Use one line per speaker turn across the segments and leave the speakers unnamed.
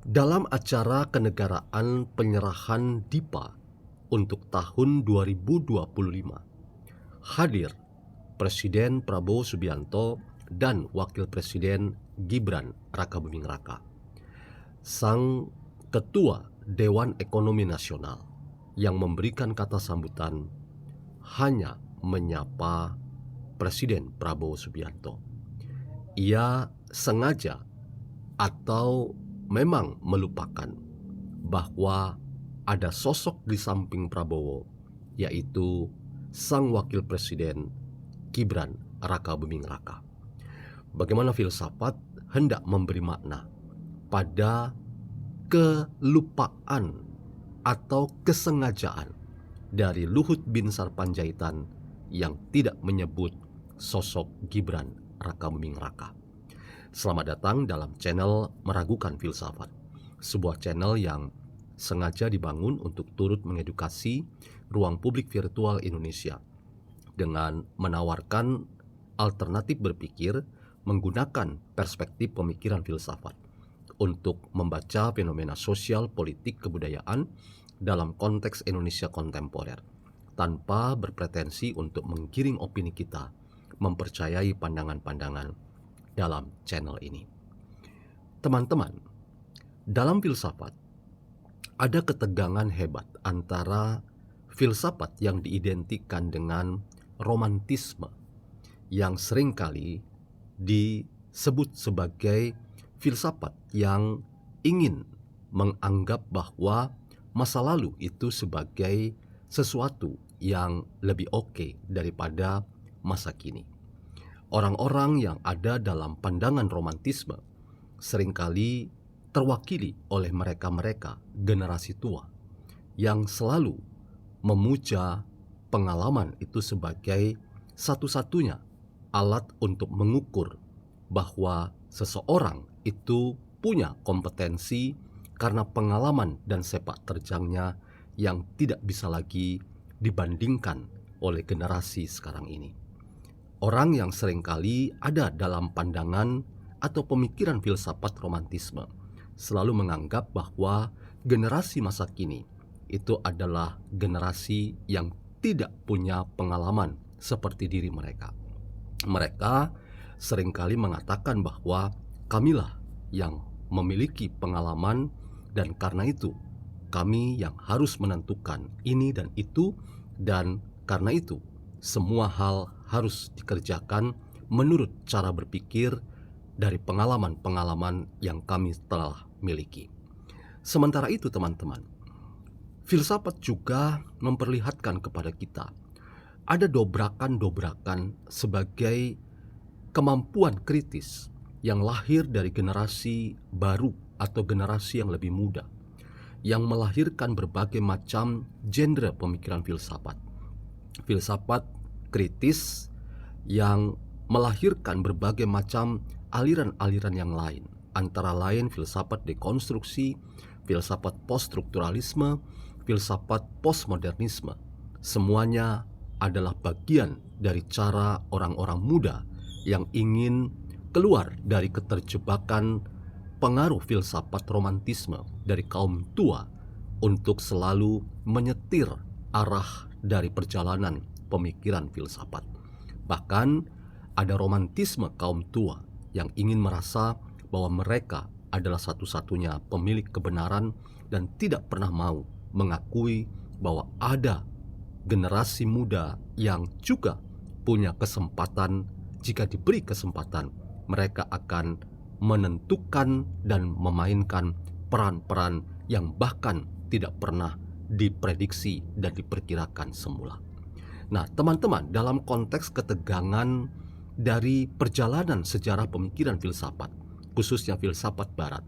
Dalam acara kenegaraan penyerahan DIPA untuk tahun 2025, hadir Presiden Prabowo Subianto dan Wakil Presiden Gibran Rakabuming Raka. Sang Ketua Dewan Ekonomi Nasional yang memberikan kata sambutan hanya menyapa Presiden Prabowo Subianto. Ia sengaja atau memang melupakan bahwa ada sosok di samping Prabowo, yaitu sang Wakil Presiden Gibran Rakabuming Raka. Bagaimana filsafat hendak memberi makna pada kelupaan atau kesengajaan dari Luhut Binsar Panjaitan yang tidak menyebut sosok Gibran Rakabuming Raka. Selamat datang dalam channel Meragukan Filsafat, sebuah channel yang sengaja dibangun untuk turut mengedukasi ruang publik virtual Indonesia dengan menawarkan alternatif berpikir menggunakan perspektif pemikiran filsafat untuk membaca fenomena sosial, politik, kebudayaan dalam konteks Indonesia kontemporer tanpa berpretensi untuk menggiring opini kita mempercayai pandangan-pandangan dalam channel ini. Teman-teman, dalam filsafat ada ketegangan hebat antara filsafat yang diidentikan dengan romantisme yang seringkali disebut sebagai filsafat yang ingin menganggap bahwa masa lalu itu sebagai sesuatu yang lebih oke daripada masa kini. Orang-orang yang ada dalam pandangan romantisme seringkali terwakili oleh mereka-mereka generasi tua yang selalu memuja pengalaman itu sebagai satu-satunya alat untuk mengukur bahwa seseorang itu punya kompetensi karena pengalaman dan sepak terjangnya yang tidak bisa lagi dibandingkan oleh generasi sekarang ini. Orang yang seringkali ada dalam pandangan atau pemikiran filsafat romantisme selalu menganggap bahwa generasi masa kini itu adalah generasi yang tidak punya pengalaman seperti diri mereka. Mereka seringkali mengatakan bahwa kamilah yang memiliki pengalaman dan karena itu kami yang harus menentukan ini dan itu, dan karena itu semua hal harus dikerjakan menurut cara berpikir dari pengalaman-pengalaman yang kami telah miliki. Sementara itu teman-teman, filsafat juga memperlihatkan kepada kita ada dobrakan-dobrakan sebagai kemampuan kritis yang lahir dari generasi baru atau generasi yang lebih muda, yang melahirkan berbagai macam genre pemikiran filsafat. Filsafat kritis yang melahirkan berbagai macam aliran-aliran yang lain, antara lain filsafat dekonstruksi, filsafat poststrukturalisme, filsafat postmodernisme. Semuanya adalah bagian dari cara orang-orang muda yang ingin keluar dari keterjebakan pengaruh filsafat romantisme dari kaum tua untuk selalu menyetir arah dari perjalanan pemikiran filsafat. Bahkan ada romantisme kaum tua yang ingin merasa bahwa mereka adalah satu-satunya pemilik kebenaran dan tidak pernah mau mengakui bahwa ada generasi muda yang juga punya kesempatan. Jika diberi kesempatan, mereka akan menentukan dan memainkan peran-peran yang bahkan tidak pernah diprediksi dan diperkirakan semula. Nah, teman-teman, dalam konteks ketegangan dari perjalanan sejarah pemikiran filsafat, khususnya filsafat barat,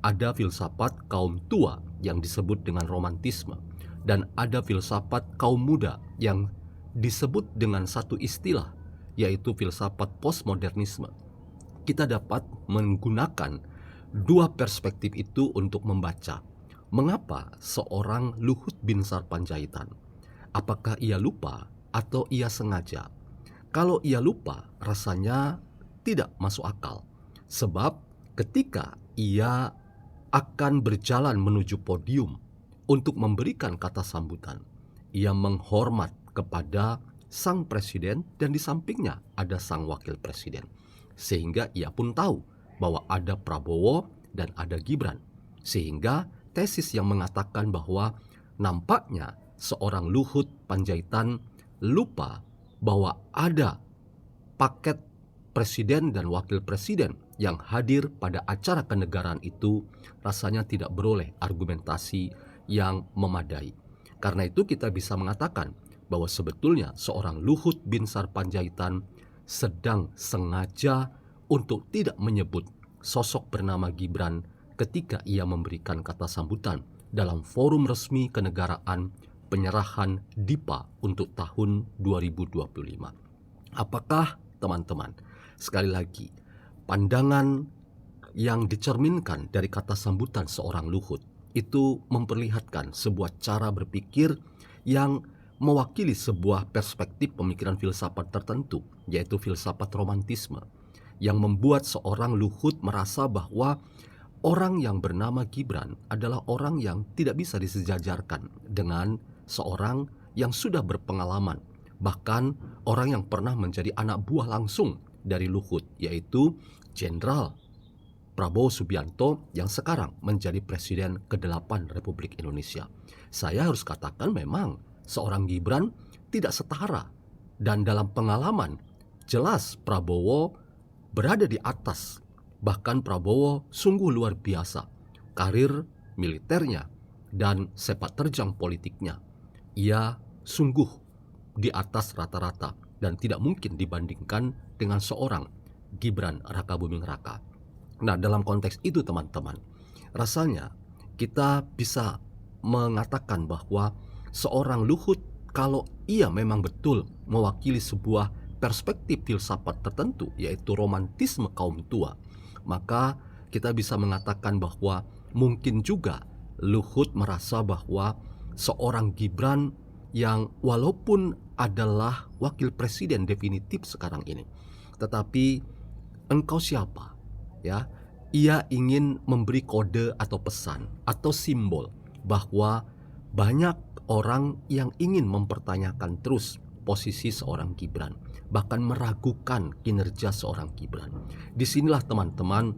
ada filsafat kaum tua yang disebut dengan romantisme, dan ada filsafat kaum muda yang disebut dengan satu istilah, yaitu filsafat postmodernisme. Kita dapat menggunakan dua perspektif itu untuk membaca mengapa seorang Luhut Binsar Panjaitan, apakah ia lupa atau ia sengaja? Kalau ia lupa, rasanya tidak masuk akal. Sebab ketika ia akan berjalan menuju podium untuk memberikan kata sambutan, ia menghormat kepada sang presiden dan di sampingnya ada sang wakil presiden. Sehingga ia pun tahu bahwa ada Prabowo dan ada Gibran. Sehingga tesis yang mengatakan bahwa nampaknya seorang Luhut Panjaitan lupa bahwa ada paket presiden dan wakil presiden yang hadir pada acara kenegaraan itu rasanya tidak beroleh argumentasi yang memadai. Karena itu kita bisa mengatakan bahwa sebetulnya seorang Luhut Binsar Panjaitan sedang sengaja untuk tidak menyebut sosok bernama Gibran ketika ia memberikan kata sambutan dalam forum resmi kenegaraan penyerahan DIPA untuk tahun 2025. Apakah teman-teman, sekali lagi, pandangan yang dicerminkan dari kata sambutan seorang Luhut itu memperlihatkan sebuah cara berpikir yang mewakili sebuah perspektif pemikiran filsafat tertentu, yaitu filsafat romantisme, yang membuat seorang Luhut merasa bahwa orang yang bernama Gibran adalah orang yang tidak bisa disejajarkan dengan seorang yang sudah berpengalaman, bahkan orang yang pernah menjadi anak buah langsung dari Luhut, yaitu Jenderal Prabowo Subianto yang sekarang menjadi Presiden ke-8 Republik Indonesia. Saya harus katakan memang seorang Gibran tidak setara, dan dalam pengalaman jelas Prabowo berada di atas. Bahkan Prabowo sungguh luar biasa, karir militernya dan sepak terjang politiknya. Ia sungguh di atas rata-rata dan tidak mungkin dibandingkan dengan seorang Gibran Rakabuming Raka. Nah, dalam konteks itu teman-teman, rasanya kita bisa mengatakan bahwa seorang Luhut, kalau ia memang betul mewakili sebuah perspektif filsafat tertentu, yaitu romantisme kaum tua, maka kita bisa mengatakan bahwa mungkin juga Luhut merasa bahwa seorang Gibran yang walaupun adalah wakil presiden definitif sekarang ini, tetapi engkau siapa? Ya, ia ingin memberi kode atau pesan atau simbol bahwa banyak orang yang ingin mempertanyakan terus posisi seorang Gibran, bahkan meragukan kinerja seorang Gibran. Disinilah teman-teman,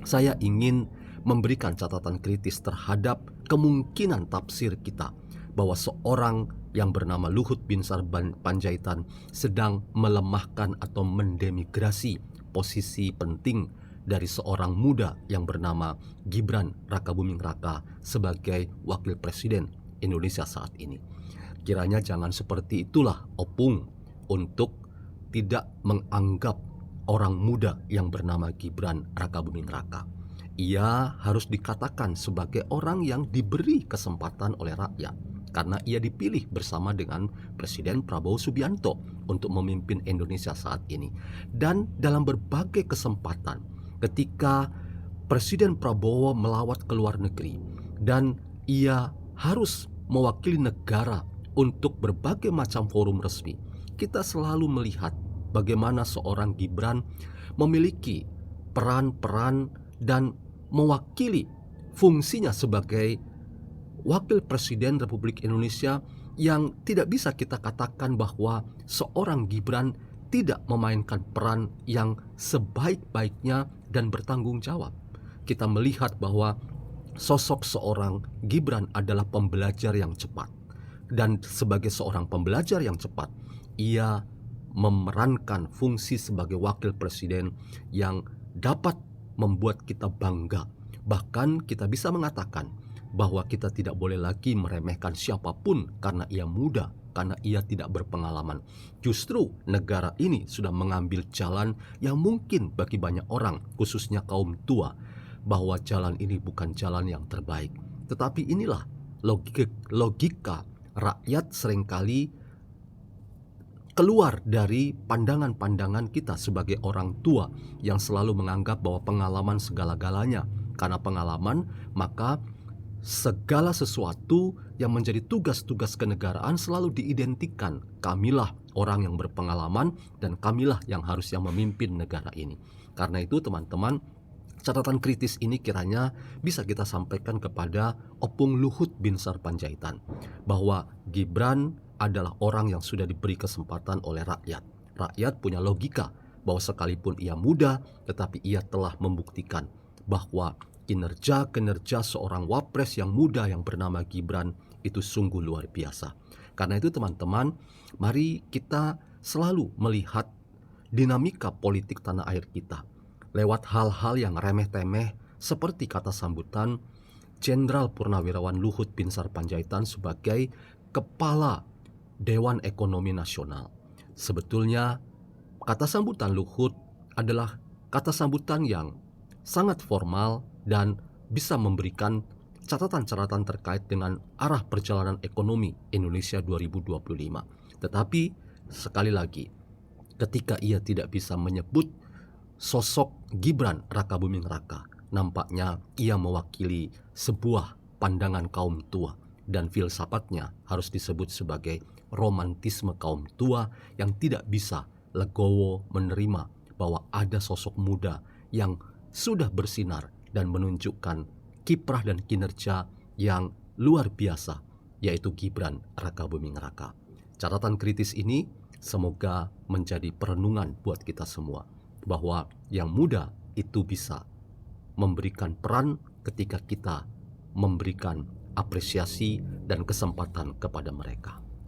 saya ingin memberikan catatan kritis terhadap kemungkinan tafsir kita bahwa seorang yang bernama Luhut Binsar Panjaitan sedang melemahkan atau mendemigrasi posisi penting dari seorang muda yang bernama Gibran Rakabuming Raka sebagai wakil presiden Indonesia saat ini. Kiranya jangan seperti itulah opung untuk tidak menganggap orang muda yang bernama Gibran Rakabuming Raka. Ia harus dikatakan sebagai orang yang diberi kesempatan oleh rakyat karena ia dipilih bersama dengan Presiden Prabowo Subianto untuk memimpin Indonesia saat ini. Dan dalam berbagai kesempatan ketika Presiden Prabowo melawat ke luar negeri dan ia harus mewakili negara untuk berbagai macam forum resmi, kita selalu melihat bagaimana seorang Gibran memiliki peran-peran dan mewakili fungsinya sebagai wakil presiden Republik Indonesia yang tidak bisa kita katakan bahwa seorang Gibran tidak memainkan peran yang sebaik-baiknya dan bertanggung jawab. Kita melihat bahwa sosok seorang Gibran adalah pembelajar yang cepat. Dan sebagai seorang pembelajar yang cepat, ia memerankan fungsi sebagai wakil presiden yang dapat membuat kita bangga. Bahkan kita bisa mengatakan bahwa kita tidak boleh lagi meremehkan siapapun karena ia muda, karena ia tidak berpengalaman. Justru negara ini sudah mengambil jalan yang mungkin bagi banyak orang, khususnya kaum tua, bahwa jalan ini bukan jalan yang terbaik. Tetapi inilah logika rakyat seringkali keluar dari pandangan-pandangan kita sebagai orang tua yang selalu menganggap bahwa pengalaman segala-galanya. Karena pengalaman, maka segala sesuatu yang menjadi tugas-tugas kenegaraan selalu diidentikan. Kamilah orang yang berpengalaman dan kamilah yang harusnya memimpin negara ini. Karena itu teman-teman, Catatan kritis ini kiranya bisa kita sampaikan kepada Opung Luhut Binsar Panjaitan, bahwa Gibran adalah orang yang sudah diberi kesempatan oleh rakyat. Rakyat punya logika bahwa sekalipun ia muda, tetapi ia telah membuktikan bahwa kinerja seorang wapres yang muda yang bernama Gibran itu sungguh luar biasa. Karena itu teman-teman, mari kita selalu melihat dinamika politik tanah air kita lewat hal-hal yang remeh-temeh seperti kata sambutan Jenderal Purnawirawan Luhut Binsar Panjaitan sebagai Kepala Dewan Ekonomi Nasional. Sebetulnya kata sambutan Luhut adalah kata sambutan yang sangat formal dan bisa memberikan catatan-catatan terkait dengan arah perjalanan ekonomi Indonesia 2025. Tetapi sekali lagi, ketika ia tidak bisa menyebut sosok Gibran Rakabuming Raka, nampaknya ia mewakili sebuah pandangan kaum tua dan filsafatnya harus disebut sebagai romantisme kaum tua yang tidak bisa legowo menerima bahwa ada sosok muda yang sudah bersinar dan menunjukkan kiprah dan kinerja yang luar biasa, yaitu Gibran Rakabuming Raka. Catatan kritis ini semoga menjadi perenungan buat kita semua, bahwa yang muda itu bisa memberikan peran ketika kita memberikan apresiasi dan kesempatan kepada mereka.